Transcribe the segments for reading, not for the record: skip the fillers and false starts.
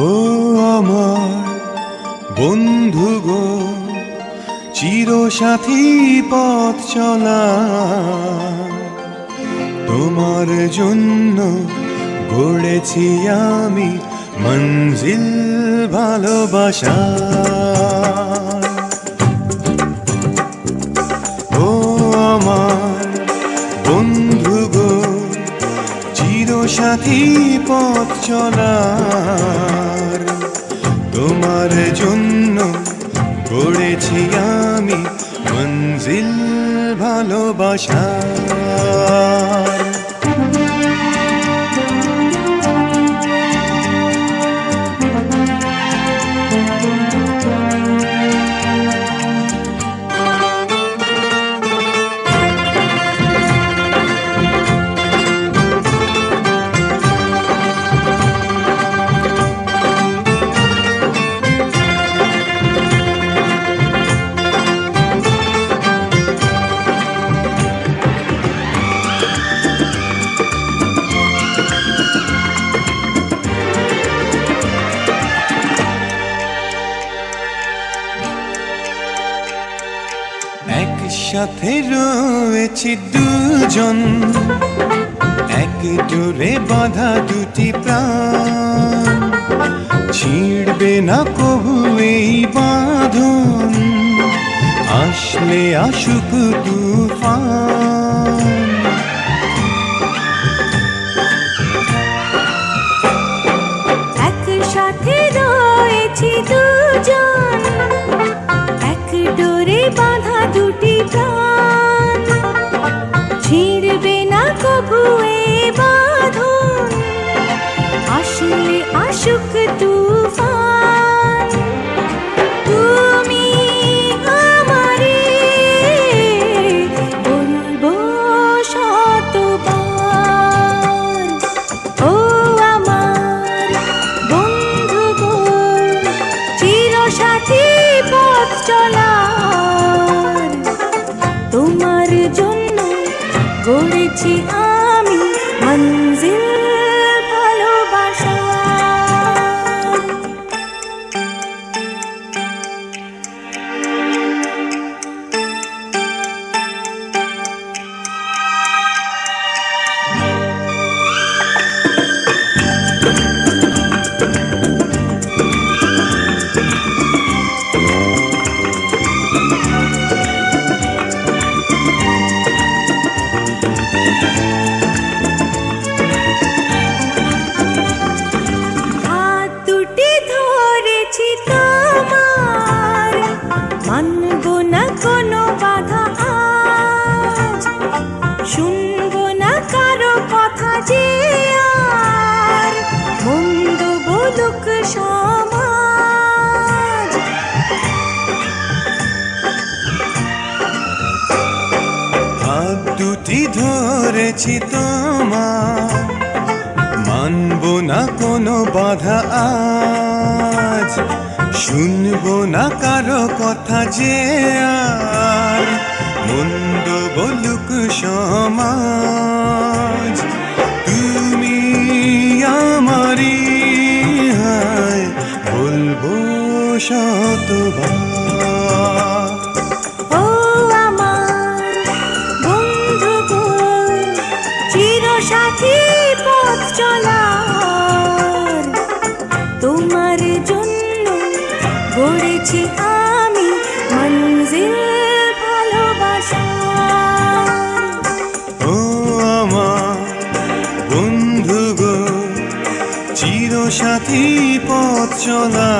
ও আমার বন্ধু গো, চিরসাথী পথ চলা, তোমার জন্য গড়েছি আমি মঞ্জিল ভালোবাসা। ও আমার বন্ধু গো, চিরসাথী পথ চলা, তোমার জন্য গড়েছি আমি মঞ্জিল ভালোবাসা। একসাথে রয়েছি দুজন, এক ডোরে বাঁধা দুটি প্রাণ, ছিঁড়বে না কবু এই বাঁধন, আসলে আসুক তুফান। একসাথে রয়েছি দুজন, এক ডোরে বাঁধা দুটি প্রাণ, ছিঁড়বে না কবু এ বাঁধন, আসলে আসুক তুফান। তুমি আমারে বলবো শতবার, ও আমার বন্ধু গো, চিরসাথী পথ চলার, তোমার জন্য গড়েছি আমি মঞ্জিল ভালোবাসা। মানব না কোনো বাধা আজ, শুনবো না কারো কথা যে আর মন্দ বলুক সমাজ। হাত দুটি ধরেছি তোমার, মানব না কোনো বাধা আজ, শুনবো না কারো কথা যে আর মন্দ বলুক সমাজ। তুমি আমারি হায় বলবো শতবার, ও আমার বন্ধু গো, চিরসাথী পথ চলার, তোমার জন্য গড়েছি আমি মঞ্জিল ভালোবাসা। ও আমার বন্ধু গো, চিরসাথী পথ চলা,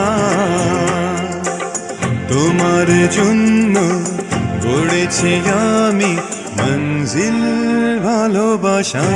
তোমার জন্য গড়েছি আমি মঞ্জিল ভালোবাসা।